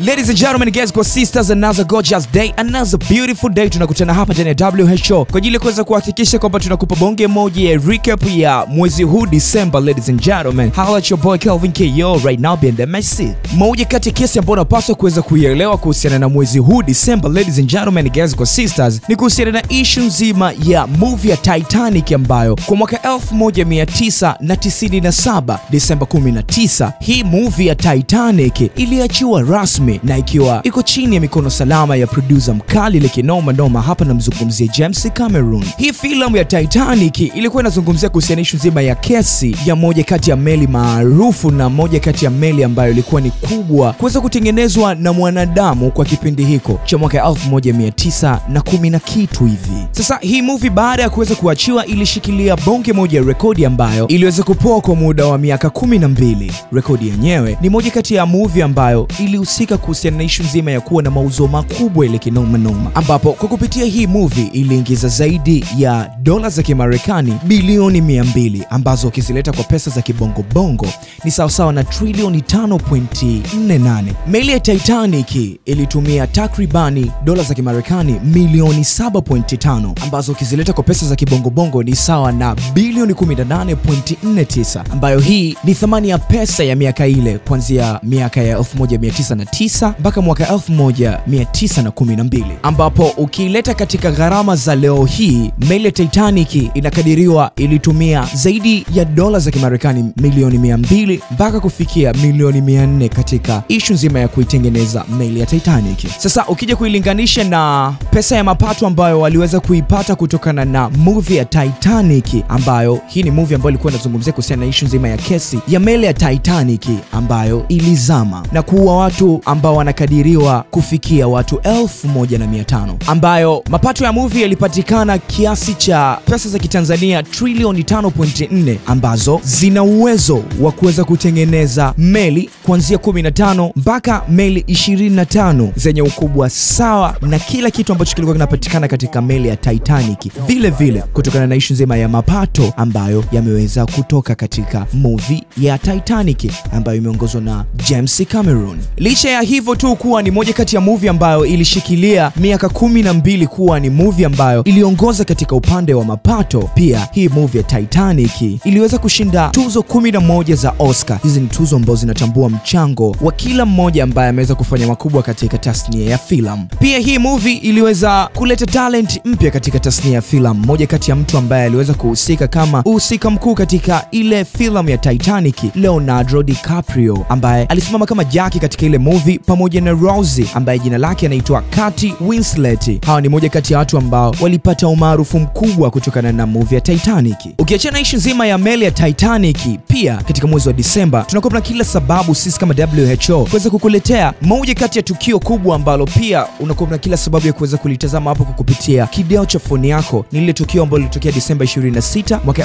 Ladies and gentlemen, guys, kwa sisters, another gorgeous day, another beautiful day. Tunakutana hapa ndani ya WHO kwa ajili ya kuweza kuhakikisha kwamba tunakupa bonge moja ya recap ya mwezi huu December. Ladies and gentlemen, how at your boy Kelvin KO right now being the MC. Moja kati ya kesi ambayo unapaswa kuweza kuielewa kuhusiana na mwezi huu December, ladies and gentlemen, guys, kwa sisters, ni kuhusiana na issue nzima ya movie ya Titanic ambayo kwa mwaka 1997 December 19 hii movie ya Titanic iliachiwa rasmi na ikiwa iko chini ya mikono salama ya producer mkali ile kinoma noma. Hapa namzungumzia James Cameron. Hii filamu ya Titanic ilikuwa inazungumzia kuhusiana issue nzima ya kesi ya moja kati ya meli maarufu na moja kati ya meli ambayo ilikuwa ni kubwa kuweza kutengenezwa na mwanadamu kwa kipindi hiko cha mwaka 1910 na kitu hivi. Sasa hii movie baada ya kuweza kuachiwa ilishikilia bonge moja ya rekodi ambayo iliweza kupoa kwa muda wa miaka 12. Rekodi yenyewe ni moja kati ya movie ambayo ilihusika kuhusiana na issue nzima ya kuwa na mauzo makubwa ile kinoma noma, ambapo kwa kupitia hii movie iliingiza zaidi ya dola za Kimarekani bilioni 200 ambazo ukizileta kwa pesa za kibongo bongo ni sawa na trilioni 5.48. Meli ya Titanic ilitumia takribani dola za Kimarekani milioni 7.5 ambazo ukizileta kwa pesa za kibongo bongo ni sawa na bilioni 18.49, ambayo hii ni thamani ya pesa ya miaka ile kuanzia miaka ya 1909 mpaka mwaka 1912, ambapo ukileta katika gharama za leo hii meli ya Titanic inakadiriwa ilitumia zaidi ya dola za Kimarekani milioni 200 mpaka kufikia milioni 400 katika issue nzima ya kuitengeneza meli ya Titanic. Sasa ukija kuilinganisha na pesa ya mapato ambayo waliweza kuipata kutokana na movie ya Titanic, ambayo hii ni movie ambayo ilikuwa inazungumzia kuhusiana na issue nzima ya kesi ya meli ya Titanic ambayo ilizama na kuua watu ambao wanakadiriwa kufikia watu 1500, ambayo mapato ya movie yalipatikana kiasi cha pesa za Kitanzania trilioni 5.4 ambazo zina uwezo wa kuweza kutengeneza meli kuanzia 15 mpaka meli 25 zenye ukubwa sawa na kila kitu ambacho kilikuwa kinapatikana katika meli ya Titanic, vile vile kutokana na issue nzima ya mapato ambayo yameweza kutoka katika movie ya Titanic ambayo imeongozwa na James Cameron. Licha ya hivyo tu kuwa ni moja kati ya movie ambayo ilishikilia miaka 12 kuwa ni movie ambayo iliongoza katika upande wa mapato, pia hii movie ya Titanic iliweza kushinda tuzo 11 za Oscar. Hizi ni tuzo ambazo zinatambua mchango wa kila mmoja ambaye ameweza kufanya makubwa katika tasnia ya filamu. Pia hii movie iliweza kuleta talent mpya katika tasnia ya filamu. Moja kati ya mtu ambaye aliweza kuhusika kama uhusika mkuu katika ile filamu ya Titanic, Leonardo DiCaprio, ambaye alisimama kama Jackie katika ile movie pamoja na Rosie ambaye jina lake anaitwa Kate Winslet. Hawa ni moja kati ya watu ambao walipata umaarufu mkubwa kutokana na movie ya Titanic. Ukiachana issue nzima ya meli ya Titanic, pia katika mwezi wa December tunakuwa na kila sababu sisi kama WHO kuweza kukuletea moja kati ya tukio kubwa ambalo pia unakuwa na kila sababu ya kuweza kulitazama hapo kwa kupitia kideo cha phone yako. Ni ile tukio ambalo lilitokea December 26 mwaka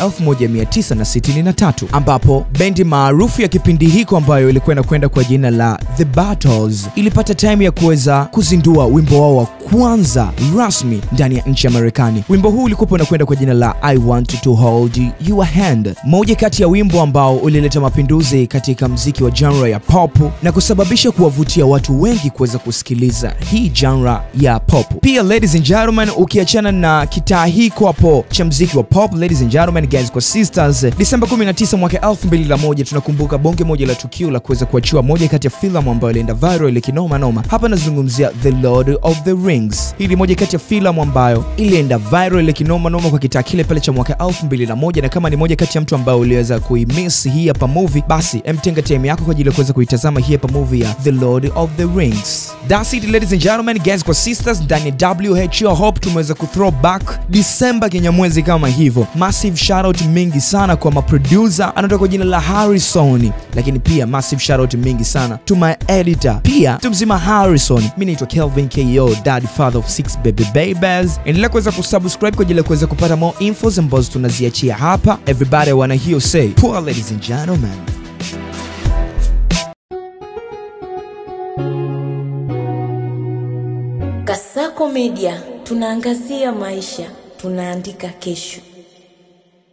1963, ambapo bendi maarufu ya kipindi hiko ambayo ilikuwa inakwenda kwa jina la The Battles ilipata time ya kuweza kuzindua wimbo wao wa kwanza rasmi ndani ya nchi ya Marekani. Wimbo huu ulikuwa unakwenda kwa jina la I Want to Hold Your Hand, moja kati ya wimbo ambao ulileta mapinduzi katika muziki wa genre ya pop na kusababisha kuwavutia watu wengi kuweza kusikiliza hii genre ya pop. Pia ladies and gentlemen, ukiachana na kitaa hiko hapo cha muziki wa pop, ladies and gentlemen, guys, kwa sisters, December 19 mwaka 2001 tunakumbuka bonge moja la tukio la kuweza kuachiwa moja kati ya filamu ambayo ilienda viral ile kinoma noma. Hapa nazungumzia The Lord of the Rings. Hii ni moja kati ya filamu ambayo ilienda viral ile kinoma noma kwa kitaa kile pale cha mwaka 2001, na kama ni moja kati ya mtu ambao uliweza kuimiss hii hapa movie, basi emtenga time yako kwa ajili ya kuweza kuitazama hii hapa movie ya The Lord of the Rings. That's it ladies and gentlemen, guys, kwa sisters ndani ya WHO. Hope tumeweza kuthrow back December Kinyamwezi kama hivyo. Massive shout out mingi sana kwa maproducer anatoka kwa jina la Harrison, lakini pia massive shout out mingi sana to my editor, pia tumzima Harrison. Mimi naitwa Kelvin KO, daddy father of 6 baby babies. Endelea kuweza kusubscribe kwa ajili ya kuweza kupata more infos ambazo tunaziachia hapa. Everybody wanna hear you say poor ladies and gentlemen. Kasako Media, tunaangazia maisha, tunaandika kesho.